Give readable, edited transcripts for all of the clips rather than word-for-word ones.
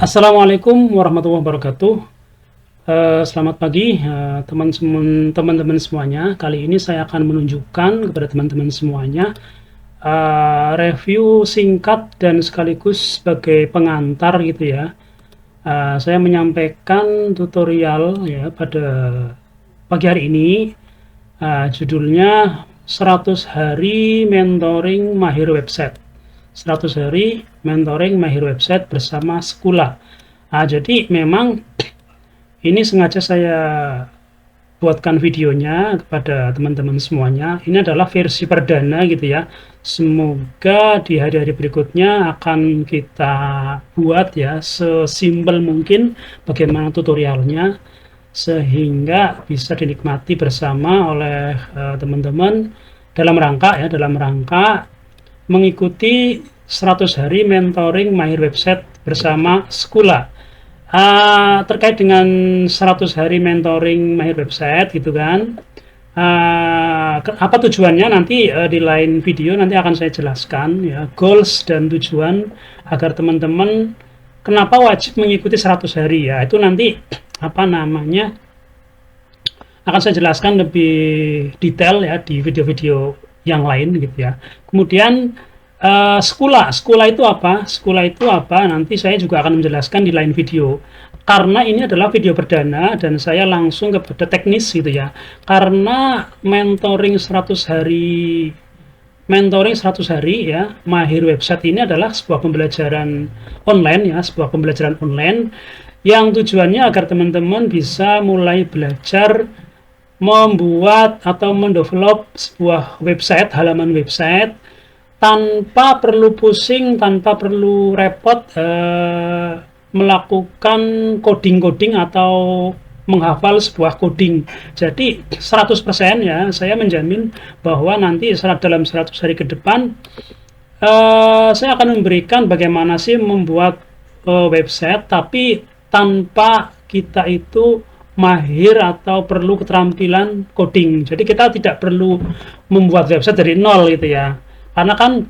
Assalamualaikum warahmatullahi wabarakatuh. Selamat pagi, teman-teman semuanya. Kali ini saya akan menunjukkan kepada teman-teman semuanya review singkat dan sekaligus sebagai pengantar gitu ya. Saya menyampaikan tutorial ya pada pagi hari ini. Judulnya 100 hari mentoring mahir website. 100 hari mentoring mahir website bersama Skula. Jadi memang ini sengaja saya buatkan videonya kepada teman-teman semuanya. Ini adalah versi perdana gitu ya. Semoga di hari-hari berikutnya akan kita buat ya sesimpel mungkin bagaimana tutorialnya, sehingga bisa dinikmati bersama oleh teman-teman dalam rangka mengikuti 100 hari mentoring mahir website bersama Skula. Terkait dengan 100 hari mentoring mahir website gitu kan, apa tujuannya nanti di lain video nanti akan saya jelaskan ya, goals dan tujuan agar teman-teman kenapa wajib mengikuti 100 hari ya, itu nanti apa namanya akan saya jelaskan lebih detail ya di video-video yang lain gitu ya. Kemudian Skula itu apa? Skula itu apa? Nanti saya juga akan menjelaskan di lain video. Karena ini adalah video perdana dan saya langsung kepada teknis gitu ya. Karena mentoring 100 hari ya, mahir website ini adalah sebuah pembelajaran online ya, sebuah pembelajaran online yang tujuannya agar teman-teman bisa mulai belajar membuat atau mendevelop sebuah website, halaman website tanpa perlu pusing, tanpa perlu repot melakukan coding atau menghafal sebuah coding. Jadi 100% ya, saya menjamin bahwa nanti dalam 100 hari ke depan saya akan memberikan bagaimana sih membuat website tapi tanpa kita itu mahir atau perlu keterampilan coding. Jadi kita tidak perlu membuat website dari nol gitu ya. Karena kan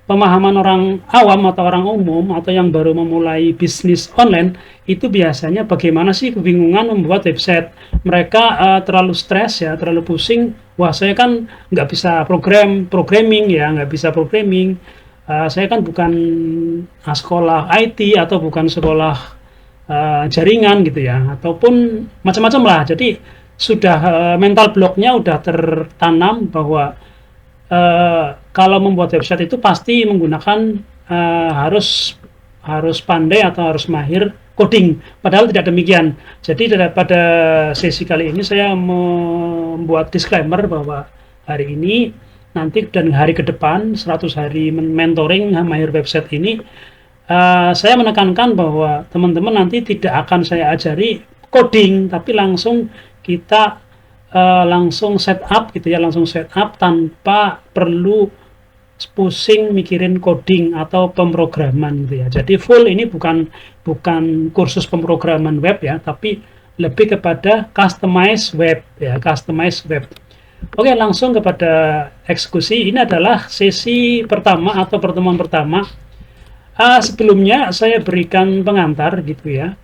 pemahaman orang awam atau orang umum atau yang baru memulai bisnis online itu biasanya bagaimana sih kebingungan membuat website. Mereka terlalu stres ya, terlalu pusing. Wah, saya kan nggak bisa programming ya, nggak bisa programming. Saya kan bukan sekolah IT atau bukan sekolah jaringan gitu ya, ataupun macam-macam lah. Jadi sudah mental blocknya udah tertanam bahwa kalau membuat website itu pasti menggunakan harus pandai atau harus mahir coding. Padahal tidak demikian. Jadi pada sesi kali ini saya membuat disclaimer bahwa hari ini nanti dan hari ke depan 100 hari mentoring mahir website ini, saya menekankan bahwa teman-teman nanti tidak akan saya ajari coding, tapi langsung kita langsung setup gitu ya, langsung setup tanpa perlu pusing mikirin coding atau pemrograman gitu ya. Jadi full ini bukan kursus pemrograman web ya, tapi lebih kepada customize web ya, customize web. Oke, langsung kepada eksekusi. Ini adalah sesi pertama atau pertemuan pertama. Sebelumnya saya berikan pengantar gitu ya.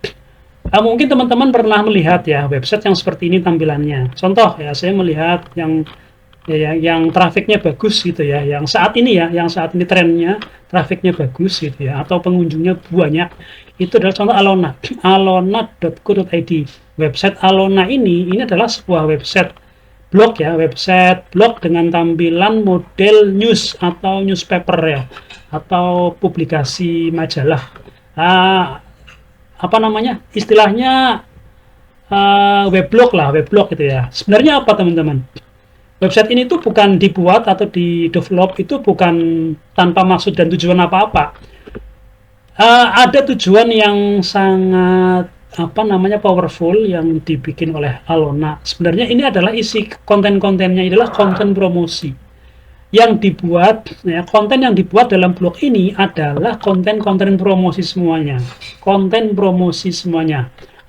Mungkin teman-teman pernah melihat ya website yang seperti ini tampilannya. Contoh ya, saya melihat yang trafiknya bagus gitu ya, yang saat ini trennya trafiknya bagus gitu ya, atau pengunjungnya banyak. Itu adalah contoh Alona, alona.co.id. Website Alona ini adalah sebuah website blog ya, website blog dengan tampilan model news atau newspaper ya, atau publikasi majalah. Apa namanya? Istilahnya weblog lah, weblog gitu ya. Sebenarnya apa teman-teman? Website ini tuh bukan dibuat atau di develop itu bukan tanpa maksud dan tujuan apa-apa. Ada tujuan yang sangat powerful yang dibikin oleh Alona. Sebenarnya ini adalah isi konten-kontennya adalah konten promosi yang dibuat ya, konten yang dibuat dalam blog ini adalah konten promosi semuanya,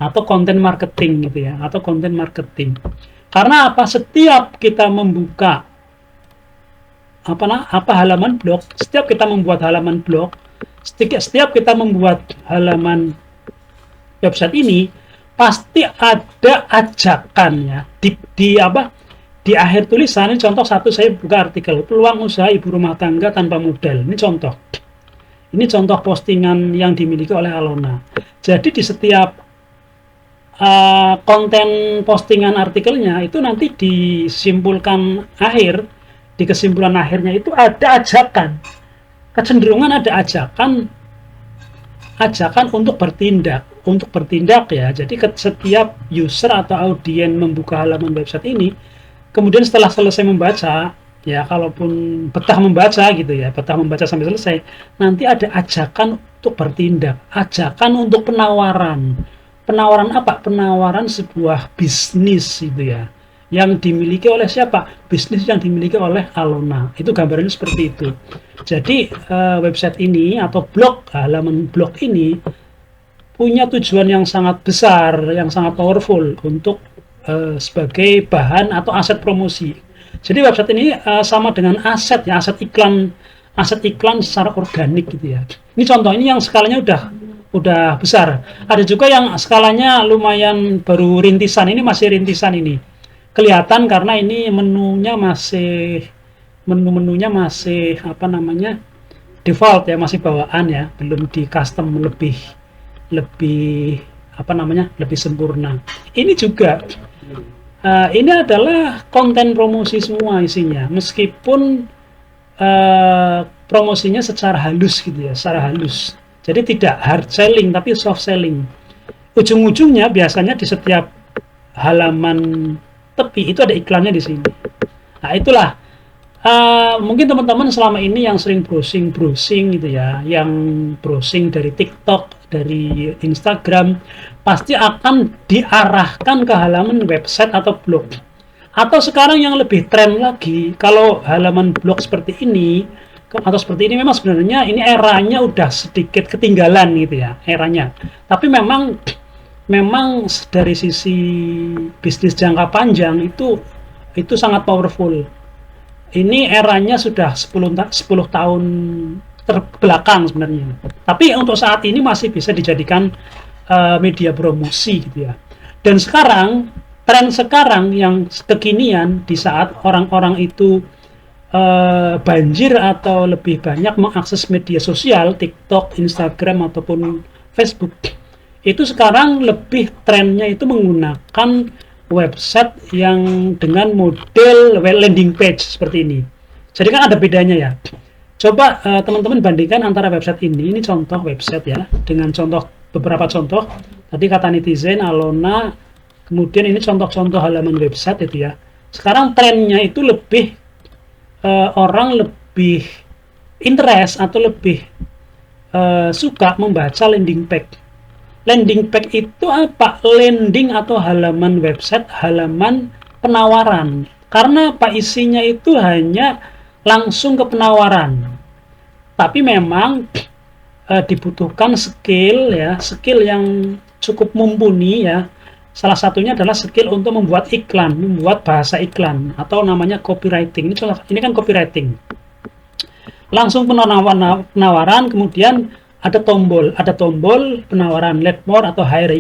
atau konten marketing gitu ya, atau konten marketing. Karena apa? Setiap kita membuka halaman blog, setiap kita membuat halaman blog, setiap kita membuat halaman website ini pasti ada ajakannya di akhir tulisan. Ini contoh satu, saya buka artikel peluang usaha ibu rumah tangga tanpa modal. Ini contoh postingan yang dimiliki oleh Alona. Jadi di setiap konten postingan artikelnya itu nanti disimpulkan di kesimpulan akhirnya itu ada ajakan, kecenderungan ada ajakan untuk bertindak ya. Jadi setiap user atau audien membuka halaman website ini, kemudian setelah selesai membaca ya, kalaupun betah membaca gitu ya, betah membaca sampai selesai, nanti ada ajakan untuk bertindak, ajakan untuk penawaran apa? Penawaran sebuah bisnis gitu ya, yang dimiliki oleh siapa? Bisnis yang dimiliki oleh Alona. Itu gambarannya seperti itu. Jadi website ini atau halaman blog ini punya tujuan yang sangat besar, yang sangat powerful untuk sebagai bahan atau aset promosi. Jadi website ini sama dengan aset ya, aset iklan secara organik gitu ya. Ini contoh, ini yang skalanya udah besar. Ada juga yang skalanya lumayan baru rintisan. Ini masih rintisan ini. Kelihatan karena ini menunya masih apa namanya? Default ya, masih bawaan ya, belum di custom lebih apa namanya? Lebih sempurna. Ini juga ini adalah konten promosi semua isinya, meskipun promosinya secara halus gitu ya, secara halus. Jadi tidak hard selling tapi soft selling. Ujung-ujungnya biasanya di setiap halaman tepi itu ada iklannya di sini. Nah itulah mungkin teman-teman selama ini yang sering browsing gitu ya, yang browsing dari TikTok, dari Instagram, pasti akan diarahkan ke halaman website atau blog. Atau sekarang yang lebih tren lagi, kalau halaman blog seperti ini atau seperti ini, memang sebenarnya ini eranya udah sedikit ketinggalan gitu ya, eranya. Tapi memang dari sisi bisnis jangka panjang itu sangat powerful. Ini eranya sudah 10 tahun terbelakang sebenarnya. Tapi untuk saat ini masih bisa dijadikan media promosi gitu ya. Dan sekarang, tren sekarang yang kekinian, di saat orang-orang itu banjir atau lebih banyak mengakses media sosial, TikTok, Instagram ataupun Facebook, itu sekarang lebih trennya itu menggunakan website yang dengan model landing page seperti ini. Jadi kan ada bedanya ya. Coba teman-teman bandingkan antara website ini contoh website ya, dengan beberapa contoh. Tadi kata netizen, Alona, kemudian ini contoh-contoh halaman website itu ya. Sekarang trennya itu lebih orang lebih interest atau lebih suka membaca landing page. Landing page itu apa? Landing atau halaman website, halaman penawaran. Karena apa? Isinya itu hanya langsung ke penawaran. Tapi memang dibutuhkan skill yang cukup mumpuni ya. Salah satunya adalah skill untuk membuat iklan, membuat bahasa iklan atau namanya copywriting. Ini kan copywriting. Langsung penawaran, kemudian ada tombol penawaran, let more atau hire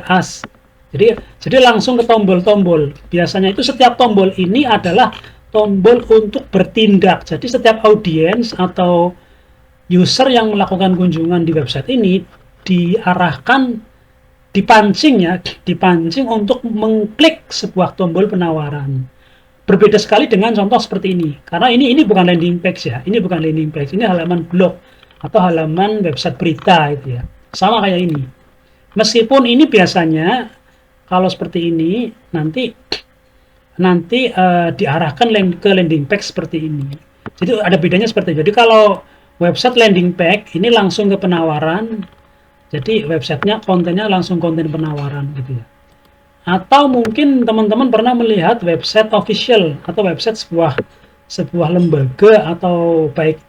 us. Jadi langsung ke tombol. Biasanya itu setiap tombol ini adalah tombol untuk bertindak. Jadi setiap audiens atau user yang melakukan kunjungan di website ini dipancing untuk mengklik sebuah tombol penawaran. Berbeda sekali dengan contoh seperti ini, karena ini bukan landing page ya, ini halaman blog atau halaman website berita itu ya, sama kayak ini. Meskipun ini biasanya kalau seperti ini nanti diarahkan ke landing page seperti ini. Jadi ada bedanya seperti itu. Jadi kalau website landing page ini langsung ke penawaran. Jadi websitenya kontennya langsung konten penawaran gitu ya. Atau mungkin teman-teman pernah melihat website official atau website sebuah lembaga atau baik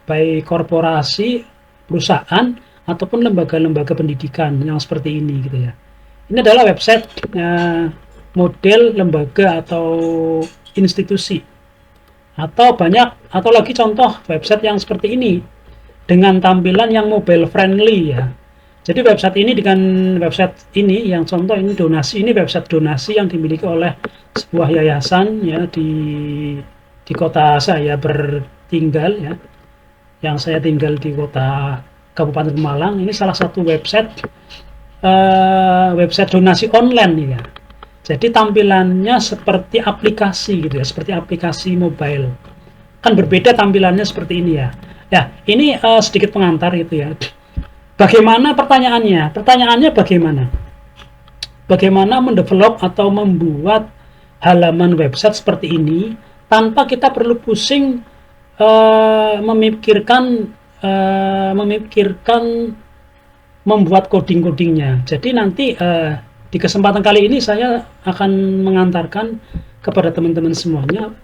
korporasi, perusahaan ataupun lembaga-lembaga pendidikan yang seperti ini gitu ya. Ini adalah website model lembaga atau institusi. Atau lagi contoh website yang seperti ini dengan tampilan yang mobile friendly ya. Jadi website ini dengan website ini yang contoh ini donasi, ini website donasi yang dimiliki oleh sebuah yayasan ya di kota saya bertinggal ya. Yang saya tinggal di kota Kabupaten Malang, ini salah satu website website donasi online ya. Jadi tampilannya seperti aplikasi gitu ya, seperti aplikasi mobile. Kan berbeda tampilannya seperti ini ya. Ya, ini sedikit pengantar gitu ya. Bagaimana pertanyaannya? Pertanyaannya bagaimana? Bagaimana mendevelop atau membuat halaman website seperti ini tanpa kita perlu pusing memikirkan membuat coding-codingnya. Jadi nanti di kesempatan kali ini saya akan mengantarkan kepada teman-teman semuanya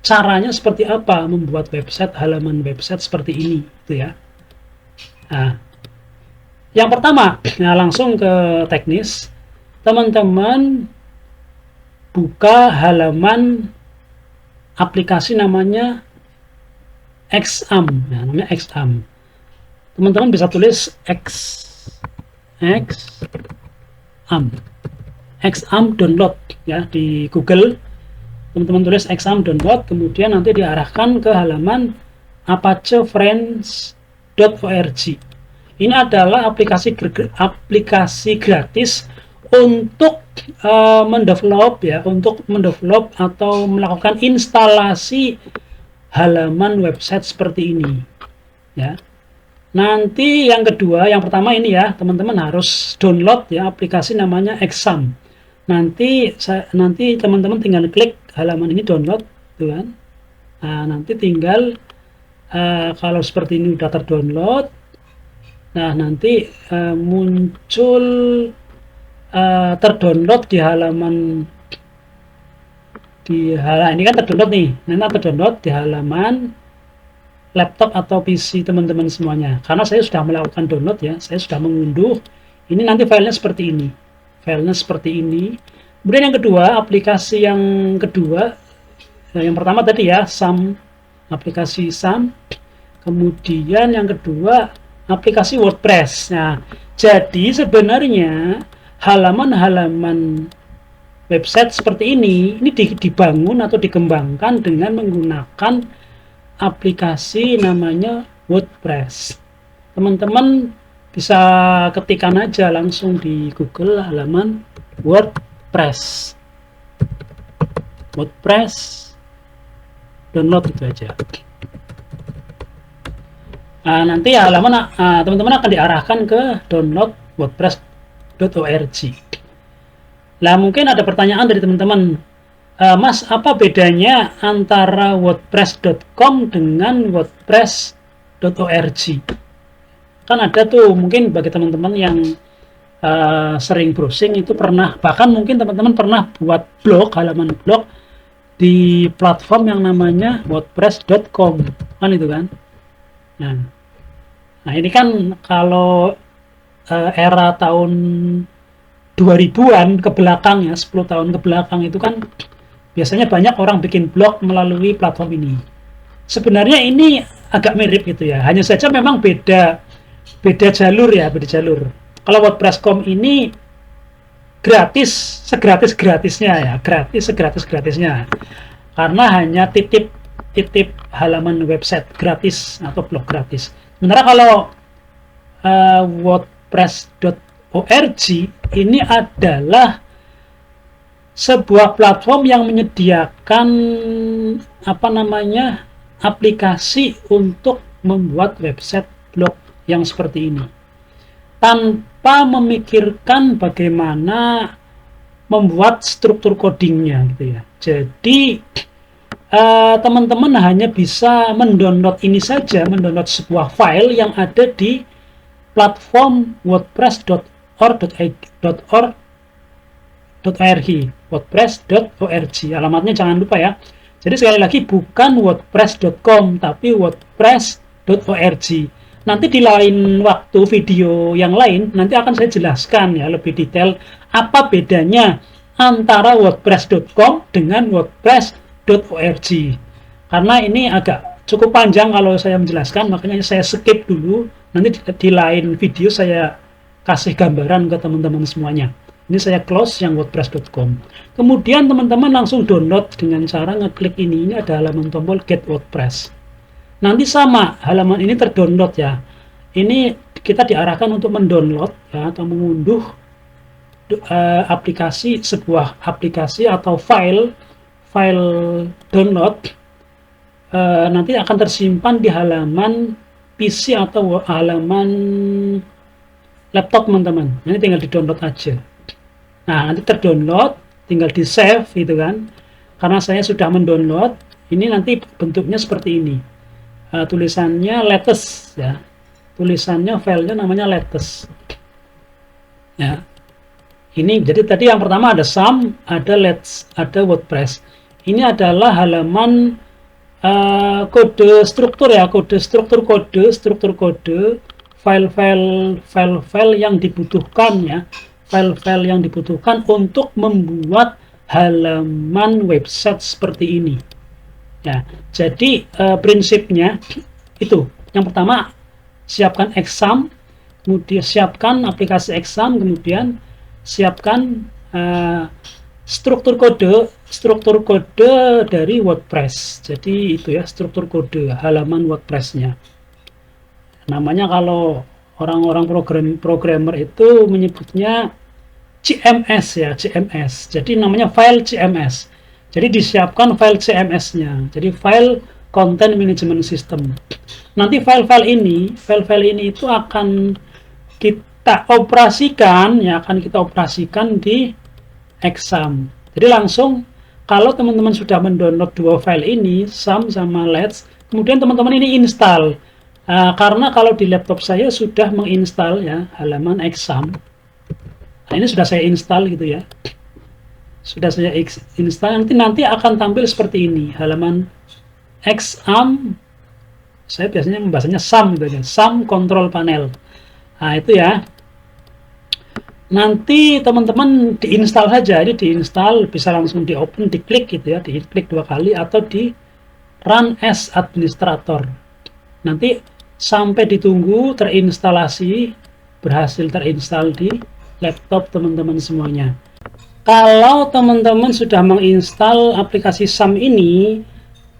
caranya seperti apa membuat website, halaman website seperti ini, gitu ya. Nah, yang pertama, nah langsung ke teknis. Teman-teman buka halaman aplikasi namanya Xampp, nah, namanya Xampp. Teman-teman bisa tulis Xampp download ya di Google. Teman-teman tulis Xampp download, kemudian nanti diarahkan ke halaman apacefriends.org. Ini adalah aplikasi gratis untuk mendevelop ya, untuk mendevelop atau melakukan instalasi halaman website seperti ini ya. Nanti yang kedua, yang pertama ini ya, teman-teman harus download ya aplikasi namanya Xampp. Nanti teman-teman tinggal klik halaman ini download, tuh kan. Nah, nanti tinggal kalau seperti ini udah terdownload, nah nanti muncul terdownload di halaman ini kan terdownload nih, nanti terdownload di halaman laptop atau PC teman-teman semuanya. Karena saya sudah melakukan download ya, saya sudah mengunduh. Ini nanti filenya seperti ini, Kemudian yang kedua, aplikasi yang kedua, yang pertama tadi ya Xampp, aplikasi Xampp. Kemudian yang kedua aplikasi WordPress. Nah, jadi sebenarnya halaman-halaman website seperti ini dibangun atau dikembangkan dengan menggunakan aplikasi namanya WordPress. Teman-teman bisa ketikkan aja langsung di Google halaman WordPress download itu aja. Nah, nanti halaman teman-teman akan diarahkan ke download wordpress.org. Nah, mungkin ada pertanyaan dari teman-teman, Mas, apa bedanya antara wordpress.com dengan wordpress.org? Kan ada tuh, mungkin bagi teman-teman yang sering browsing itu pernah, bahkan mungkin teman-teman pernah buat blog, halaman blog di platform yang namanya wordpress.com, kan itu kan. Nah ini kan kalau era tahun 2000-an ke belakang ya, 10 tahun ke belakang itu kan biasanya banyak orang bikin blog melalui platform ini. Sebenarnya ini agak mirip gitu ya, hanya saja memang beda jalur ya, Kalau WordPress.com ini segratis-gratisnya ya, segratis-gratisnya. Karena hanya titip halaman website gratis atau blog gratis. Sementara kalau wordpress.org ini adalah sebuah platform yang menyediakan aplikasi untuk membuat website blog yang seperti ini tanpa memikirkan bagaimana membuat struktur codingnya gitu ya. Jadi teman-teman hanya bisa mendownload ini saja, mendownload sebuah file yang ada di platform wordpress.org. Alamatnya jangan lupa ya. Jadi sekali lagi bukan wordpress.com tapi wordpress.org. Nanti di lain waktu video yang lain nanti akan saya jelaskan ya lebih detail apa bedanya antara wordpress.com dengan wordpress.org. Karena ini agak cukup panjang kalau saya menjelaskan, makanya saya skip dulu. Nanti di lain video saya kasih gambaran ke teman-teman semuanya. Ini saya close yang wordpress.com. Kemudian teman-teman langsung download dengan cara ngeklik ini. Ini ada halaman tombol Get WordPress. Nanti sama, halaman ini terdownload ya. Ini kita diarahkan untuk mendownload ya, atau mengunduh aplikasi, sebuah aplikasi atau file download. Nanti akan tersimpan di halaman PC atau halaman laptop teman-teman. Ini tinggal di download aja. Nah, nanti terdownload, tinggal di save gitu kan. Karena saya sudah mendownload, ini nanti bentuknya seperti ini. Tulisannya latest ya. Tulisannya filenya namanya latest. Ya. Ini jadi tadi yang pertama ada SAM, ada WordPress. Ini adalah halaman kode struktur ya, struktur kode, file-file yang dibutuhkan ya. File-file yang dibutuhkan untuk membuat halaman website seperti ini ya. Jadi prinsipnya itu, yang pertama siapkan exam, kemudian siapkan aplikasi exam, kemudian siapkan struktur kode dari WordPress. Jadi itu ya, struktur kode halaman WordPress-nya. Namanya kalau orang-orang programmer itu menyebutnya CMS ya, CMS. Jadi namanya file CMS. Jadi disiapkan file CMS-nya. Jadi file Content Management System. Nanti file-file ini itu akan kita operasikan ya, di exam. Jadi langsung kalau teman-teman sudah mendownload dua file ini, SAM sama Let's, kemudian teman-teman ini install. Karena kalau di laptop saya sudah menginstal ya halaman exam. Nah, ini sudah saya install gitu ya. Sudah saya install, nanti akan tampil seperti ini, halaman exam. Saya biasanya membahasnya SAM gitu ya, SAM control panel. Nah, itu ya. Nanti teman-teman diinstal saja, ini diinstal, bisa langsung di open, diklik gitu ya, diklik 2 kali atau di run as administrator. Nanti sampai ditunggu terinstalasi, berhasil terinstall di laptop teman-teman semuanya. Kalau teman-teman sudah menginstal aplikasi SAM ini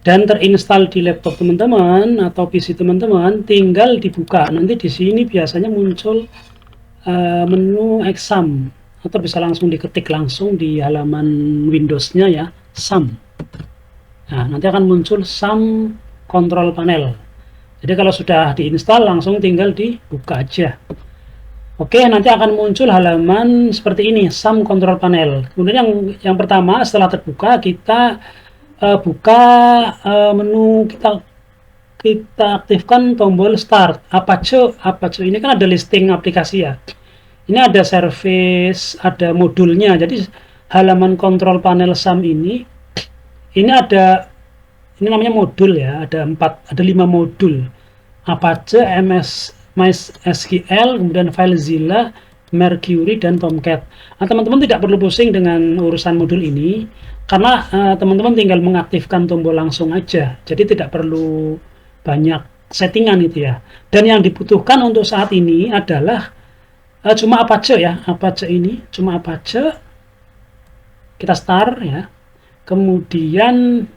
dan terinstall di laptop teman-teman atau PC teman-teman, tinggal dibuka. Nanti di sini biasanya muncul menu exam, atau bisa langsung diketik langsung di halaman Windows-nya ya, SAM. Nah, nanti akan muncul SAM control panel. Jadi kalau sudah diinstal langsung tinggal dibuka aja. Oke, nanti akan muncul halaman seperti ini, SAM control panel. Kemudian yang pertama setelah terbuka, kita buka menu, kita aktifkan tombol start. Apache ini kan ada listing aplikasi ya. Ini ada service, ada modulnya. Jadi halaman control panel SAM ini namanya modul ya, ada 5 modul. Apache, MySQL, kemudian FileZilla, Mercury, dan Tomcat. Nah, teman-teman tidak perlu pusing dengan urusan modul ini, karena teman-teman tinggal mengaktifkan tombol langsung aja. Jadi tidak perlu banyak settingan itu ya. Dan yang dibutuhkan untuk saat ini adalah cuma Apache ya, Apache ini cuma Apache. Kita start ya. Kemudian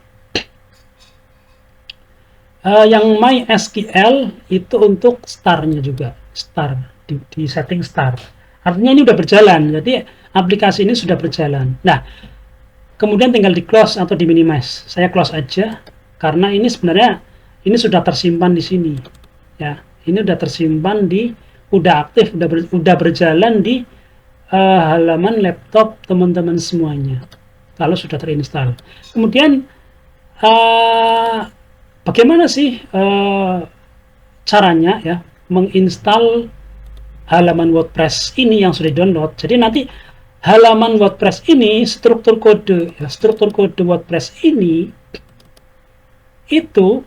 yang MySQL itu untuk startnya juga, start di setting start. Artinya ini sudah berjalan, jadi aplikasi ini sudah berjalan. Nah, kemudian tinggal di close atau di minimize. Saya close aja karena ini sebenarnya ini sudah tersimpan di sini. Ya, ini sudah tersimpan udah aktif, udah berjalan di halaman laptop teman-teman semuanya. Kalau sudah terinstall. Kemudian bagaimana sih caranya ya menginstal halaman WordPress ini yang sudah download? Jadi nanti halaman WordPress ini, struktur kode WordPress ini itu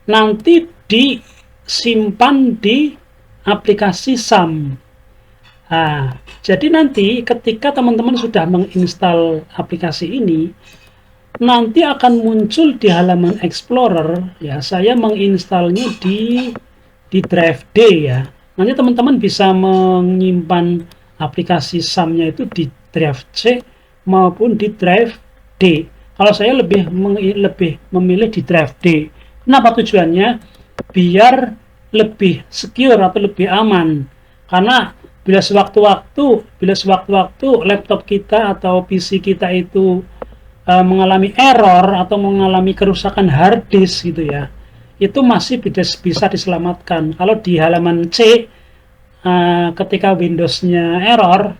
nanti disimpan di aplikasi SAM. Nah, jadi nanti ketika teman-teman sudah menginstal aplikasi ini, nanti akan muncul di halaman Explorer ya. Saya menginstalnya di drive D ya. Nanti teman-teman bisa menyimpan aplikasi SAM-nya itu di drive C maupun di drive D. Kalau saya lebih memilih di drive D. Kenapa tujuannya? Biar lebih secure atau lebih aman. Karena bila sewaktu-waktu laptop kita atau PC kita itu mengalami error atau mengalami kerusakan hard disk gitu ya, itu masih bisa diselamatkan. Kalau di halaman C ketika Windows-nya error,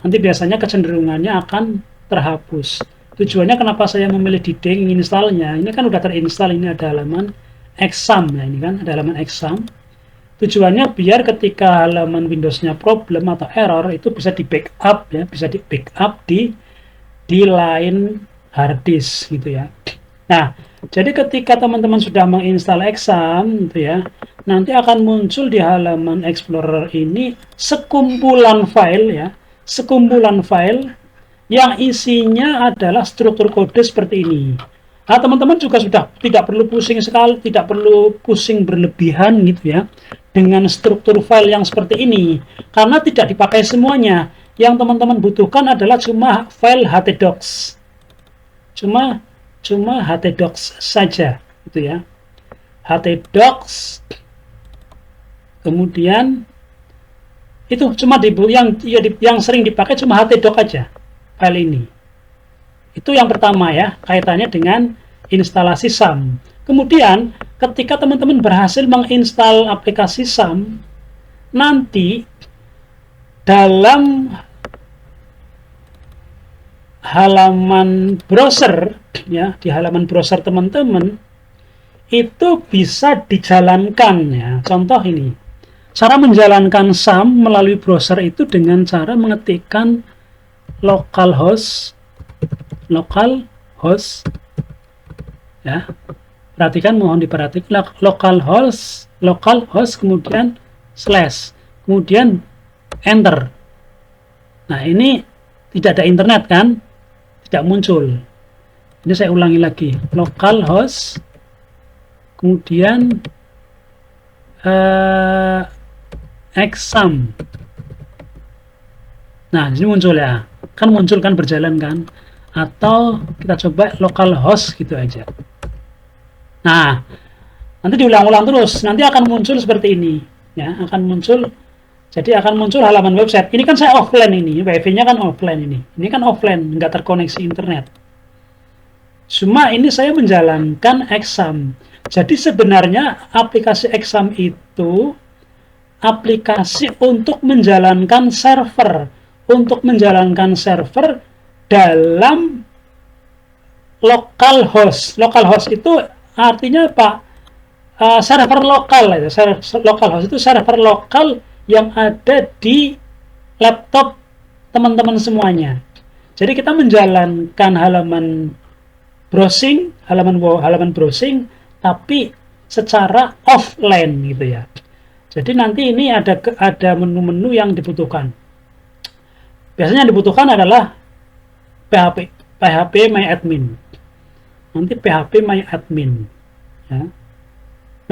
nanti biasanya kecenderungannya akan terhapus. Tujuannya kenapa saya memilih di D installnya, ini kan udah terinstall, ini ada halaman exam, ya ini kan ada halaman exam. Tujuannya biar ketika halaman Windows-nya problem atau error itu bisa di backup ya, bisa di backup di line hard disk gitu ya. Nah, jadi ketika teman-teman sudah menginstal exam gitu ya, nanti akan muncul di halaman Explorer ini sekumpulan file ya, sekumpulan file yang isinya adalah struktur kode seperti ini. Nah, teman-teman juga sudah tidak perlu pusing sekali, tidak perlu pusing berlebihan gitu ya, dengan struktur file yang seperti ini, karena tidak dipakai semuanya. Yang teman-teman butuhkan adalah cuma file htdocs, cuma htdocs saja, gitu ya. Htdocs, kemudian itu cuma yang sering dipakai cuma htdocs aja, file ini. Itu yang pertama ya, kaitannya dengan instalasi SAM. Kemudian ketika teman-teman berhasil menginstal aplikasi SAM, nanti dalam halaman browser ya, di halaman browser teman-teman itu bisa dijalankan ya. Contoh ini, cara menjalankan SAM melalui browser itu dengan cara mengetikkan localhost ya. Perhatikan, mohon diperhatikan, localhost kemudian slash, kemudian enter. Nah, ini tidak ada internet kan, tidak muncul. Ini saya ulangi lagi, localhost kemudian exam. Nah, ini muncul ya, kan muncul kan, berjalan kan. Atau kita coba localhost gitu aja. Nah, nanti diulang-ulang terus, nanti akan muncul seperti ini ya, akan muncul. Jadi akan muncul halaman website. Ini kan saya offline, ini wifi-nya kan offline, ini kan offline, nggak terkoneksi internet. Cuma ini saya menjalankan exam. Jadi sebenarnya aplikasi exam itu aplikasi untuk menjalankan server, dalam localhost. Localhost itu artinya apa? Server lokal. Localhost itu server lokal yang ada di laptop teman-teman semuanya. Jadi kita menjalankan halaman browsing, tapi secara offline gitu ya. Jadi nanti ini ada menu-menu yang dibutuhkan. Biasanya yang dibutuhkan adalah PHP MyAdmin. Nanti PHP MyAdmin ya.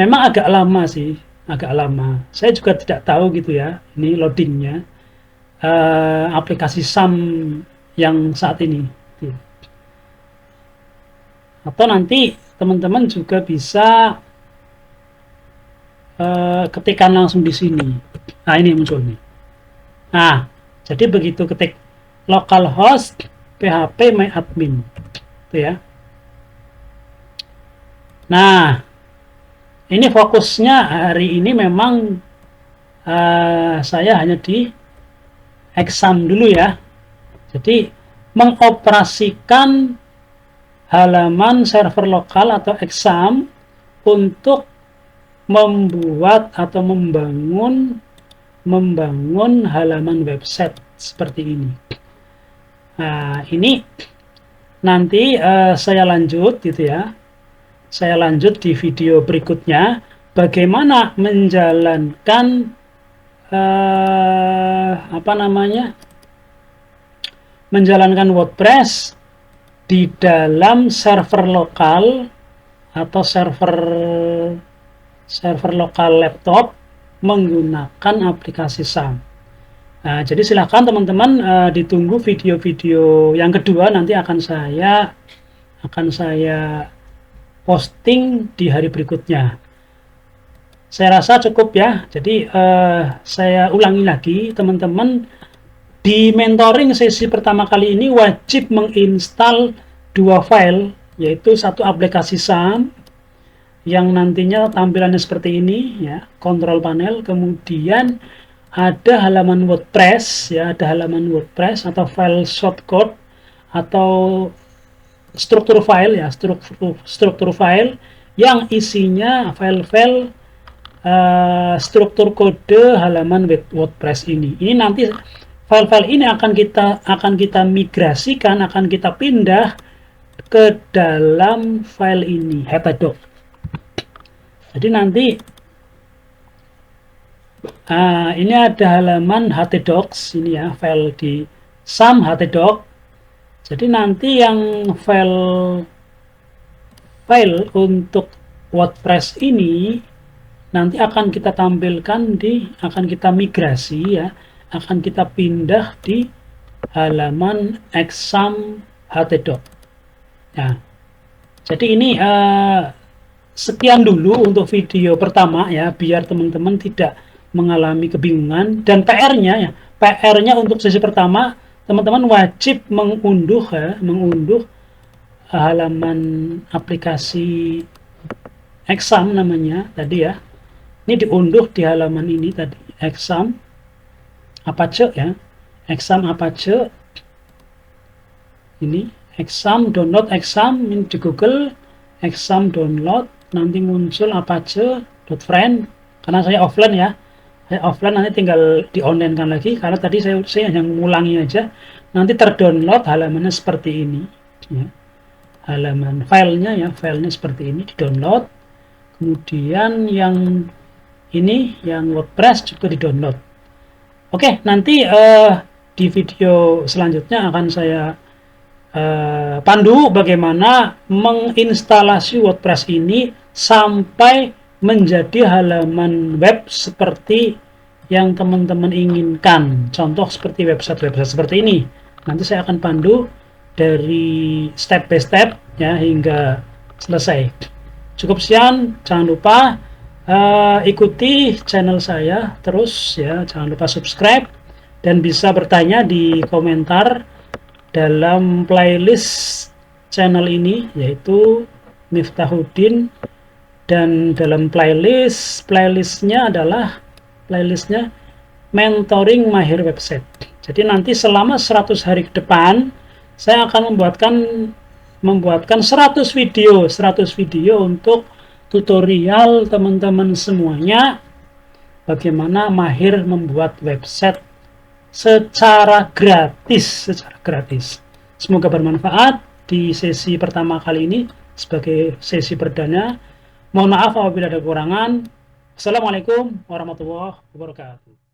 Memang agak lama sih, agak lama. Saya juga tidak tahu gitu ya, ini loadingnya aplikasi SAM yang saat ini. Atau nanti teman-teman juga bisa ketikkan langsung di sini. Nah, ini muncul nih. Nah, jadi begitu ketik localhost PHP MyAdmin, itu ya. Nah, ini fokusnya hari ini memang saya hanya di exam dulu ya. Jadi mengoperasikan halaman server lokal atau exam untuk membuat atau membangun halaman website seperti ini. Nah, ini nanti saya lanjut gitu ya. Saya lanjut di video berikutnya bagaimana menjalankan menjalankan WordPress di dalam server lokal atau server lokal laptop menggunakan aplikasi SAM. Nah, jadi silahkan teman-teman ditunggu video-video yang kedua, nanti akan saya posting di hari berikutnya. Saya rasa cukup ya. Jadi saya ulangi lagi, teman-teman di mentoring sesi pertama kali ini wajib menginstal 2 file, yaitu satu aplikasi SAM yang nantinya tampilannya seperti ini ya, control panel, kemudian ada halaman WordPress ya, ada halaman WordPress atau file shortcode atau struktur file ya, struktur file yang isinya file-file struktur kode halaman WordPress ini. Ini nanti file-file ini akan kita migrasikan, akan kita pindah ke dalam file ini, htdoc. Jadi nanti ini ada halaman htdocs ini ya, file di SAM htdoc. Jadi nanti yang file untuk WordPress ini nanti akan kita tampilkan akan kita migrasi ya, akan kita pindah di halaman exam htdoc. Ya. Jadi ini sekian dulu untuk video pertama ya, biar teman-teman tidak mengalami kebingungan. Dan PR-nya untuk sesi pertama, teman-teman wajib mengunduh halaman aplikasi exam namanya tadi ya. Ini diunduh di halaman ini tadi, exam Apache ya, exam Apache. Ini exam, download exam, ini di Google exam download, nanti muncul apache.friend. Karena saya offline ya, nanti tinggal di online kan lagi, karena tadi saya hanya mengulangi aja. Nanti terdownload halamannya seperti ini ya. Halaman filenya seperti ini, di download. Kemudian yang ini, yang WordPress juga di download. Oke, nanti di video selanjutnya akan saya pandu bagaimana menginstalasi WordPress ini sampai menjadi halaman web seperti yang teman-teman inginkan. Contoh seperti website seperti ini. Nanti saya akan pandu dari step by step ya hingga selesai. Cukup sekian, jangan lupa ikuti channel saya terus ya, jangan lupa subscribe dan bisa bertanya di komentar dalam playlist channel ini, yaitu Miftahuddin, dan dalam playlistnya adalah mentoring mahir website. Jadi nanti selama 100 hari ke depan saya akan membuatkan 100 video untuk tutorial teman-teman semuanya bagaimana mahir membuat website secara gratis. Semoga bermanfaat di sesi pertama kali ini sebagai sesi perdana. Mohon maaf apabila ada kekurangan. Assalamualaikum warahmatullahi wabarakatuh.